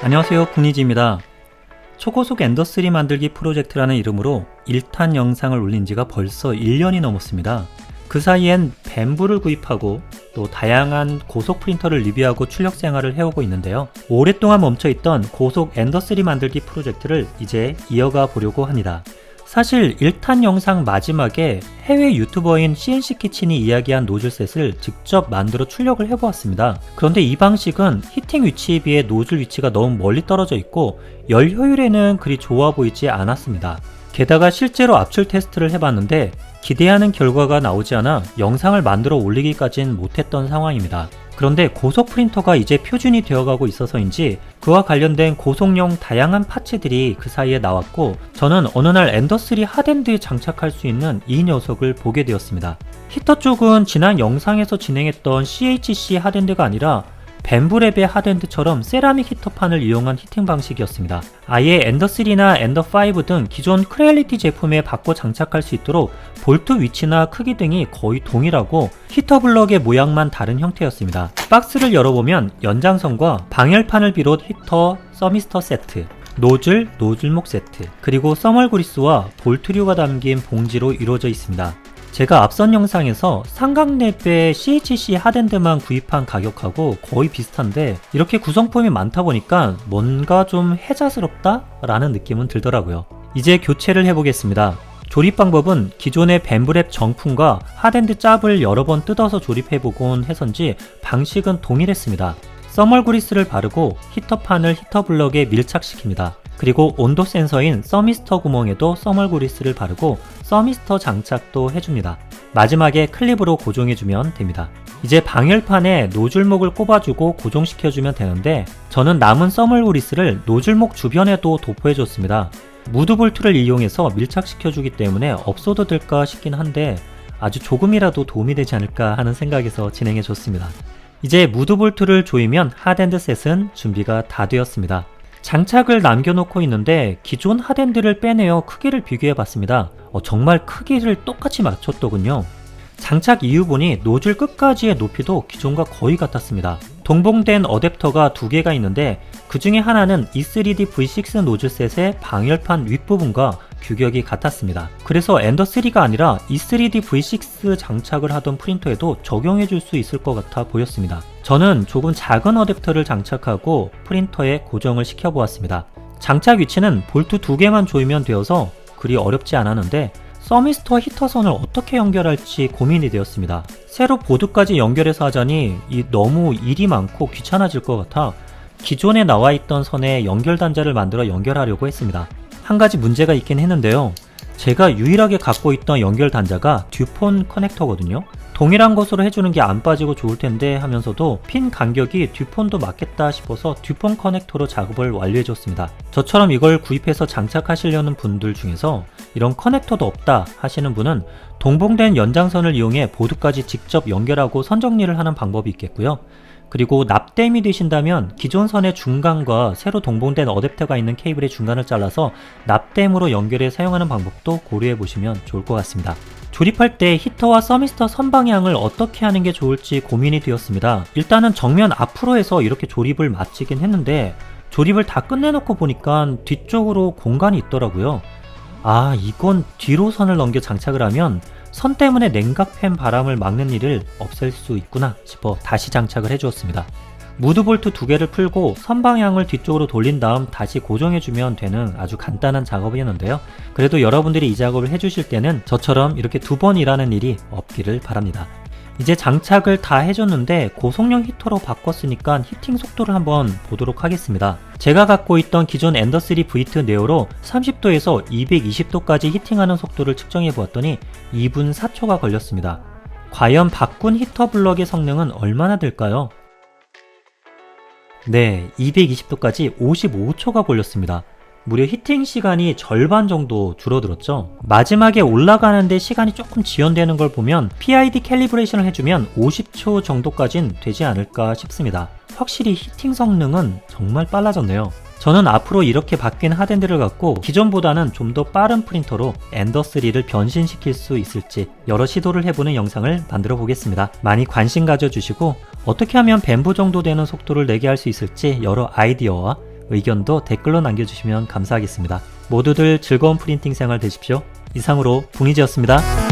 안녕하세요, 국리지입니다. 초고속 엔더3 만들기 프로젝트라는 이름으로 1탄 영상을 올린 지가 벌써 1년이 넘었습니다. 그 사이엔 밴부를 구입하고 또 다양한 고속 프린터를 리뷰하고 출력 생활을 해오고 있는데요. 오랫동안 멈춰있던 고속 엔더3 만들기 프로젝트를 이제 이어가 보려고 합니다. 사실 1탄 영상 마지막에 해외 유튜버인 CNC키친이 이야기한 노즐셋을 직접 만들어 출력을 해보았습니다. 그런데 이 방식은 히팅 위치에 비해 노즐 위치가 너무 멀리 떨어져 있고 열 효율에는 그리 좋아 보이지 않았습니다. 게다가 실제로 압출 테스트를 해봤는데 기대하는 결과가 나오지 않아 영상을 만들어 올리기까진 못했던 상황입니다. 그런데 고속 프린터가 이제 표준이 되어가고 있어서인지 그와 관련된 고속용 다양한 파츠들이 그 사이에 나왔고 저는 어느 날 엔더3 핫엔드에 장착할 수 있는 이 녀석을 보게 되었습니다. 히터 쪽은 지난 영상에서 진행했던 CHC 핫엔드가 아니라 밴부랩의 핫엔드처럼 세라믹 히터판을 이용한 히팅 방식이었습니다. 아예 엔더3나 엔더5 등 기존 크레얼리티 제품에 바꿔 장착할 수 있도록 볼트 위치나 크기 등이 거의 동일하고 히터 블럭의 모양만 다른 형태였습니다. 박스를 열어보면 연장선과 방열판을 비롯 히터, 서미스터 세트, 노즐, 노즐목 세트, 그리고 써멀 그리스와 볼트류가 담긴 봉지로 이루어져 있습니다. 제가 앞선 영상에서 삼각랩의 CHC 핫엔드만 구입한 가격하고 거의 비슷한데 이렇게 구성품이 많다 보니까 뭔가 좀 혜자스럽다? 라는 느낌은 들더라고요. 이제 교체를 해보겠습니다. 조립 방법은 기존의 밴부랩 정품과 핫엔드 짭을 여러 번 뜯어서 조립해보곤 해서인지 방식은 동일했습니다. 써멀 그리스를 바르고 히터판을 히터 블럭에 밀착시킵니다. 그리고 온도 센서인 서미스터 구멍에도 써멀 그리스를 바르고 서미스터 장착도 해줍니다. 마지막에 클립으로 고정해주면 됩니다. 이제 방열판에 노즐목을 꼽아주고 고정시켜주면 되는데 저는 남은 써멀 그리스를 노즐목 주변에도 도포해줬습니다. 무드 볼트를 이용해서 밀착시켜주기 때문에 없어도 될까 싶긴 한데 아주 조금이라도 도움이 되지 않을까 하는 생각에서 진행해줬습니다. 이제 무드 볼트를 조이면 핫엔드 셋은 준비가 다 되었습니다. 장착을 남겨놓고 있는데 기존 핫엔드를 빼내어 크기를 비교해봤습니다. 정말 크기를 똑같이 맞췄더군요. 장착 이후 보니 노즐 끝까지의 높이도 기존과 거의 같았습니다. 동봉된 어댑터가 두 개가 있는데 그 중에 하나는 E3D V6 노즐셋의 방열판 윗부분과 규격이 같았습니다. 그래서 엔더3가 아니라 E3D V6 장착을 하던 프린터에도 적용해줄 수 있을 것 같아 보였습니다. 저는 조금 작은 어댑터를 장착하고 프린터에 고정을 시켜보았습니다. 장착 위치는 볼트 두 개만 조이면 되어서 그리 어렵지 않았는데 서미스터 히터선을 어떻게 연결할지 고민이 되었습니다. 새로 보드까지 연결해서 하자니 너무 일이 많고 귀찮아질 것 같아 기존에 나와있던 선에 연결 단자를 만들어 연결하려고 했습니다. 한 가지 문제가 있긴 했는데요. 제가 유일하게 갖고 있던 연결 단자가 듀폰 커넥터거든요. 동일한 것으로 해주는 게 안 빠지고 좋을 텐데 하면서도 핀 간격이 듀폰도 맞겠다 싶어서 듀폰 커넥터로 작업을 완료해줬습니다. 저처럼 이걸 구입해서 장착하시려는 분들 중에서 이런 커넥터도 없다 하시는 분은 동봉된 연장선을 이용해 보드까지 직접 연결하고 선 정리를 하는 방법이 있겠고요. 그리고 납땜이 되신다면 기존 선의 중간과 새로 동봉된 어댑터가 있는 케이블의 중간을 잘라서 납땜으로 연결해 사용하는 방법도 고려해 보시면 좋을 것 같습니다. 조립할 때 히터와 서미스터 선 방향을 어떻게 하는 게 좋을지 고민이 되었습니다. 일단은 정면 앞으로 해서 이렇게 조립을 마치긴 했는데 조립을 다 끝내놓고 보니까 뒤쪽으로 공간이 있더라고요. 이건 뒤로 선을 넘겨 장착을 하면 선 때문에 냉각팬 바람을 막는 일을 없앨 수 있구나 싶어 다시 장착을 해주었습니다. 무드볼트 두 개를 풀고 선 방향을 뒤쪽으로 돌린 다음 다시 고정해주면 되는 아주 간단한 작업이었는데요. 그래도 여러분들이 이 작업을 해주실 때는 저처럼 이렇게 두 번 일하는 일이 없기를 바랍니다. 이제 장착을 다 해줬는데 고속용 히터로 바꿨으니까 히팅 속도를 한번 보도록 하겠습니다. 제가 갖고 있던 기존 엔더3 V2 네오로 30도에서 220도까지 히팅하는 속도를 측정해 보았더니 2분 4초가 걸렸습니다. 과연 바꾼 히터 블럭의 성능은 얼마나 될까요? 네, 220도까지 55초가 걸렸습니다. 무려 히팅 시간이 절반 정도 줄어들었죠. 마지막에 올라가는데 시간이 조금 지연되는 걸 보면 PID 캘리브레이션을 해주면 50초 정도까진 되지 않을까 싶습니다. 확실히 히팅 성능은 정말 빨라졌네요. 저는 앞으로 이렇게 바뀐 핫엔드를 갖고 기존보다는 좀 더 빠른 프린터로 엔더3를 변신시킬 수 있을지 여러 시도를 해보는 영상을 만들어 보겠습니다. 많이 관심 가져주시고 어떻게 하면 밴부 정도 되는 속도를 내게 할 수 있을지 여러 아이디어와 의견도 댓글로 남겨주시면 감사하겠습니다. 모두들 즐거운 프린팅 생활 되십시오. 이상으로 붕이지였습니다.